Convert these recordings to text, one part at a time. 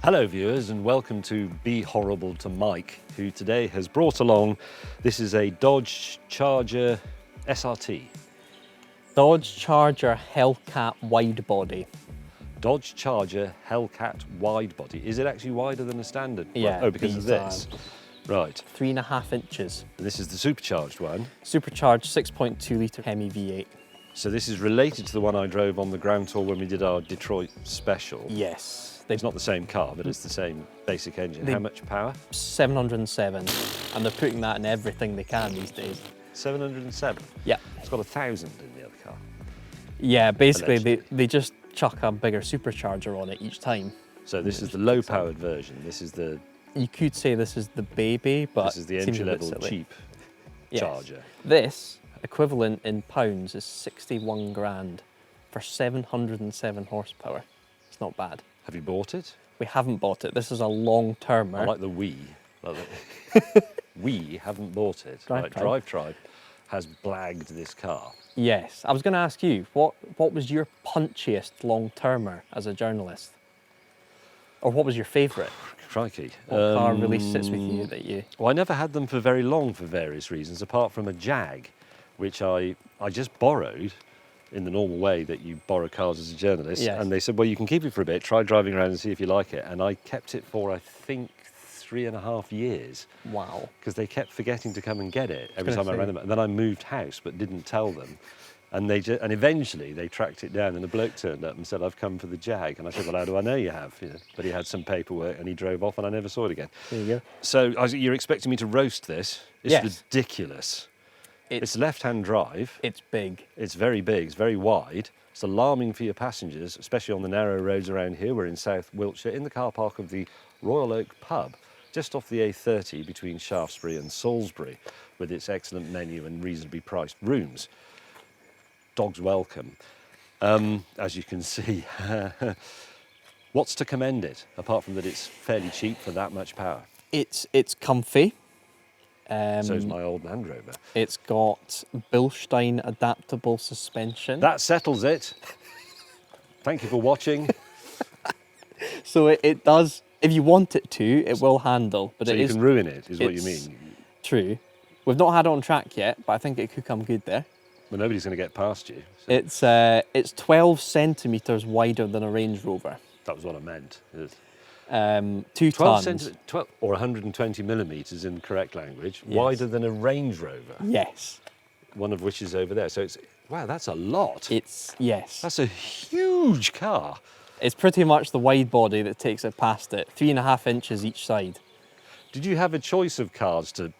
Hello viewers and welcome to Be Horrible to Mike, who today has brought along, this is a Dodge Charger SRT. Dodge Charger Hellcat Widebody. Dodge Charger Hellcat Widebody. Is it actually wider than a standard? Yeah. Oh, because of this. Right. 3.5 inches. And this is the supercharged one. Supercharged 6.2 litre Hemi V8. So this is related to the one I drove on the ground tour when we did our Detroit special. Yes. It's not the same car, but it's the same basic engine. How much power? 707. And they're putting that in everything they can these days. 707? Yeah. It's got 1,000 in the other car. Yeah, basically they just chuck a bigger supercharger on it each time. So this is the low-powered version. This is the... You could say this is the baby, but this is the entry-level cheap Charger. This, equivalent in pounds, is 61 grand for 707 horsepower. It's not bad. Have you bought it? We haven't bought it. This is a long-termer. I like the we. We haven't bought it. DriveTribe has blagged this car. Yes. I was going to ask you, what was your punchiest long-termer as a journalist? Or what was your favourite? Crikey. What car really sits with you that you... Well, I never had them for very long for various reasons, apart from a Jag, which I just borrowed in the normal way that you borrow cars as a journalist. Yes. And they said, well, you can keep it for a bit, try driving around and see if you like it. And I kept it for, I think, 3.5 years. Wow. Because they kept forgetting to come and get it every time I ran them. And then I moved house, but didn't tell them. And and eventually they tracked it down and a bloke turned up and said, I've come for the Jag. And I said, well, how do I know you have? You know, but he had some paperwork and he drove off and I never saw it again. There you go. So you're expecting me to roast this? It's yes. ridiculous. It's left-hand drive. It's big. It's very big, it's very wide. It's alarming for your passengers, especially on the narrow roads around here. We're in South Wiltshire, in the car park of the Royal Oak pub, just off the A30 between Shaftesbury and Salisbury, with its excellent menu and reasonably priced rooms. Dogs welcome. As you can see, what's to commend it, apart from that it's fairly cheap for that much power? It's comfy. So's my old Land Rover. It's got Bilstein adaptable suspension. That settles it. Thank you for watching. So it does, if you want it to, it will handle. But so you can ruin it, is what you mean? True. We've not had it on track yet, but I think it could come good there. Well, nobody's going to get past you. So. It's 12 centimetres wider than a Range Rover. That was what I meant. 2 12 tons. 12 or 120 millimetres in the correct language, yes. wider than a Range Rover. Yes. One of which is over there. So it's, wow, that's a lot. Yes. That's a huge car. It's pretty much the wide body that takes it past it. 3.5 inches each side. Did you have a choice of cars to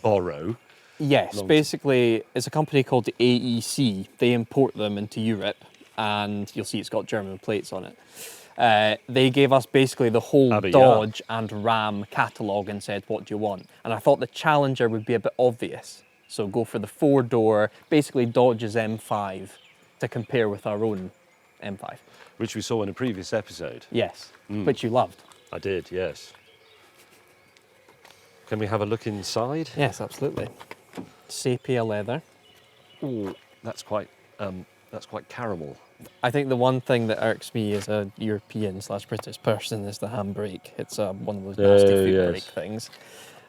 borrow? Yes, basically it's a company called the AEC. They import them into Europe and you'll see it's got German plates on it. They gave us basically the whole Dodge and Ram catalogue and said, what do you want? And I thought the Challenger would be a bit obvious. So go for the 4-door, basically Dodge's M5 to compare with our own M5. Which we saw in a previous episode. Yes, which you loved. I did, yes. Can we have a look inside? Yes, absolutely. Sepia leather. Ooh, that's quite caramel. I think the one thing that irks me as a European/British person is the handbrake. It's one of those nasty foot brake things.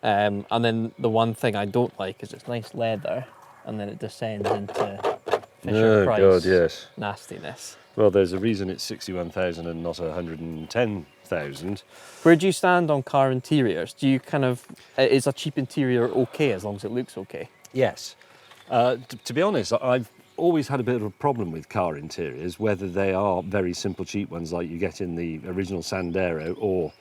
And then the one thing I don't like is it's nice leather, and then it descends into Fisher-Price nastiness. Well, there's a reason it's 61,000 and not 110,000. Where do you stand on car interiors? Do you is a cheap interior okay as long as it looks okay? Yes. To be honest, I've always had a bit of a problem with car interiors, whether they are very simple, cheap ones like you get in the original Sandero or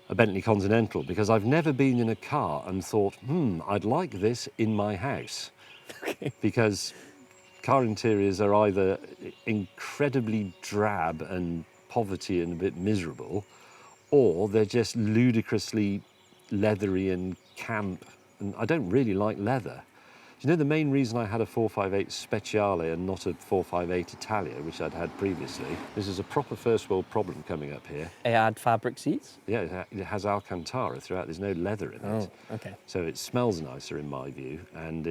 a Bentley Continental, because I've never been in a car and thought, I'd like this in my house. Okay. Because car interiors are either incredibly drab and poverty and a bit miserable, or they're just ludicrously leathery and camp, and I don't really like leather. Do you know the main reason I had a 458 Speciale and not a 458 Italia, which I'd had previously? This is a proper first world problem coming up here. It had fabric seats? Yeah, it has Alcantara throughout. There's no leather in it. Oh, okay. So it smells nicer in my view, and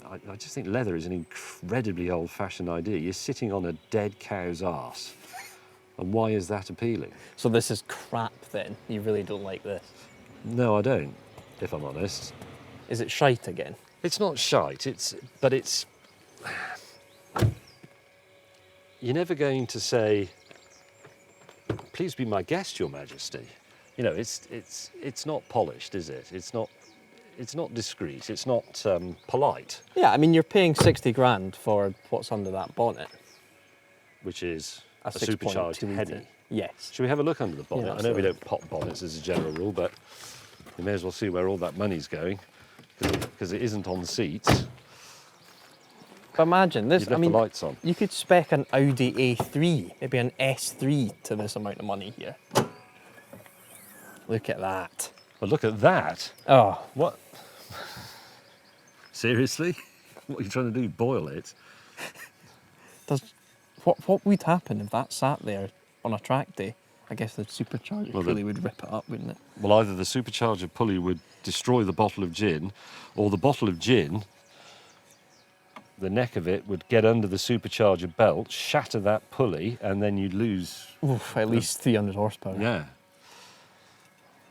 I just think leather is an incredibly old-fashioned idea. You're sitting on a dead cow's arse And why is that appealing? So this is crap then? You really don't like this? No, I don't, if I'm honest. Is it shite again? It's not shite, but it's... You're never going to say, please be my guest, Your Majesty. You know, it's not polished, is it? It's not discreet, it's not polite. Yeah, I mean, you're paying 60 grand for what's under that bonnet. Which is a 6.2 supercharged litre. heady. Yes. Should we have a look under the bonnet? Yeah, I know we absolutely. don't pop bonnets as a general rule, but you may as well see where all that money's going, because it isn't on the seats. But imagine this, You've I left mean, the lights on. you could spec an Audi A3, maybe an S3 to this amount of money here. Look at that. But look at that. Oh, What? Seriously? What are you trying to do? Boil it? what would happen if that sat there on a track day? I guess the supercharger Well, really would rip it up, wouldn't it? Well, either the supercharger pulley would destroy the bottle of gin, or the bottle of gin, the neck of it would get under the supercharger belt, shatter that pulley, and then you'd lose. Oof, at least 300 horsepower. Yeah.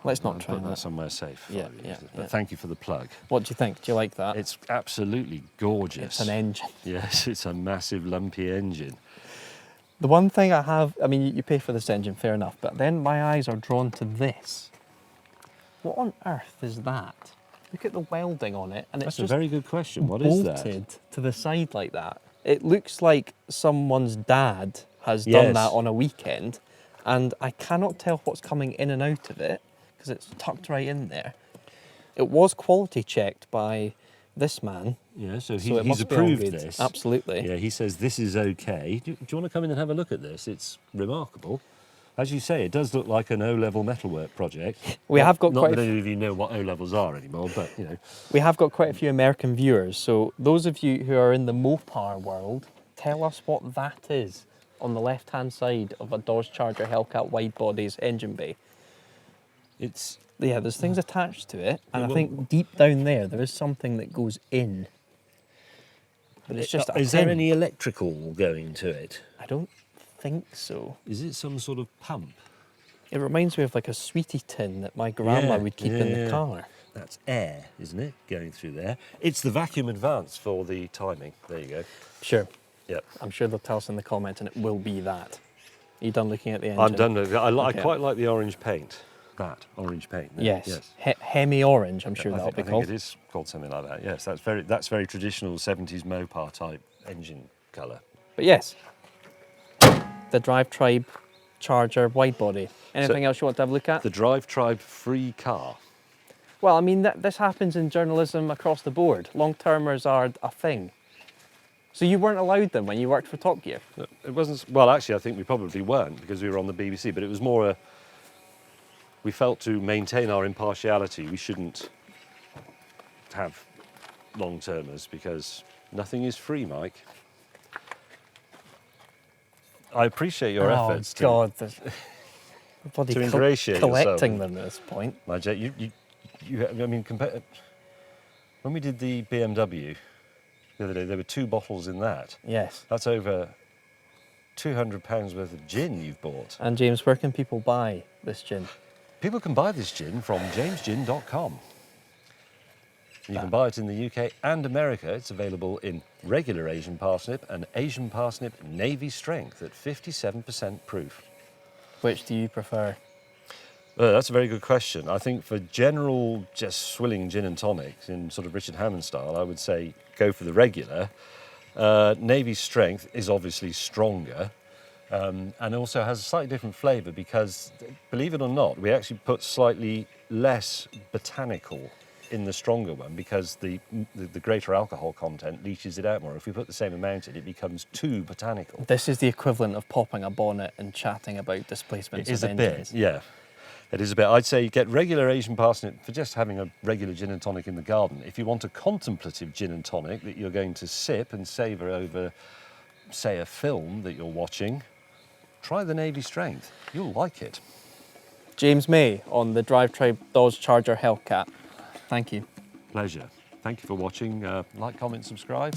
Let's not I'll try put that that. somewhere safe. For Yeah, you. yeah, But yeah. thank you for the plug. What do you think? Do you like that? It's absolutely gorgeous. It's an engine. Yes, it's a massive lumpy engine. The one thing I have, I mean, you pay for this engine, fair enough, but then my eyes are drawn to this. What on earth is that? Look at the welding on it, and That's it's a just very good question. What is that? bolted to the side like that. It looks like someone's dad has done Yes. that on a weekend, and I cannot tell what's coming in and out of it because it's tucked right in there. It was quality checked by this man. Yeah, so, So it he's must be all approved good. this. Absolutely. Yeah, he says this is okay. Do you want to come in and have a look at this? It's remarkable. As you say, it does look like an O-level metalwork project. We have got Not quite that a any of you know what O-levels are anymore, but, you know. We have got quite a few American viewers, so those of you who are in the Mopar world, tell us what that is on the left-hand side of a Dodge Charger Hellcat Widebody's engine bay. It's... Yeah, there's things attached to it, and Yeah, I well- think deep down there is something that goes in. But it's just a Is there pin. any electrical going to it? I don't think so. Is it some sort of pump? It reminds me of like a sweetie tin that my grandma Yeah, would keep in yeah. the car. That's air, isn't it, going through there? It's the vacuum advance for the timing. There you go. Sure, Yep. I'm sure they'll tell us in the comments, and it will be that. Are you done looking at the engine? I'm done with it. I Okay. quite like the orange paint. That orange paint. there. Yes, Yes. Hemi orange, I'm sure I that'll think, be I called. think it is called something like that. Yes, that's very traditional 70s Mopar type engine colour. But yes, the DriveTribe Charger Widebody. Anything else you want to have a look at? The DriveTribe free car. Well, I mean, this happens in journalism across the board. Long-termers are a thing. So you weren't allowed them when you worked for Top Gear? It wasn't. Well, actually, I think we probably weren't because we were on the BBC. But it was more a. We felt to maintain our impartiality, we shouldn't have long-termers because nothing is free, Mike. I appreciate your efforts Oh, God. Bloody to ingratiate collecting yourself. them at this point. My Jet, I mean, when we did the BMW the other day, there were 2 bottles in that. Yes. That's over £200 worth of gin you've bought. And James, where can people buy this gin? People can buy this gin from jamesgin.com. You can buy it in the UK and America. It's available in regular Asian parsnip and Asian parsnip navy strength at 57% proof. Which do you prefer? That's a very good question. I think for general just swilling gin and tonics in sort of Richard Hammond style, I would say go for the regular. Navy strength is obviously stronger and also has a slightly different flavour because, believe it or not, we actually put slightly less botanical in the stronger one because the greater alcohol content leaches it out more. If we put the same amount in, it becomes too botanical. This is the equivalent of popping a bonnet and chatting about displacements It is of a engines. bit, yeah. It is a bit. I'd say get regular Asian parsnip for just having a regular gin and tonic in the garden. If you want a contemplative gin and tonic that you're going to sip and savour over, say, a film that you're watching, try the Navy Strength. You'll like it. James May on the DriveTribe Dodge Charger Hellcat. Thank you. Pleasure. Thank you for watching. Like, comment, subscribe.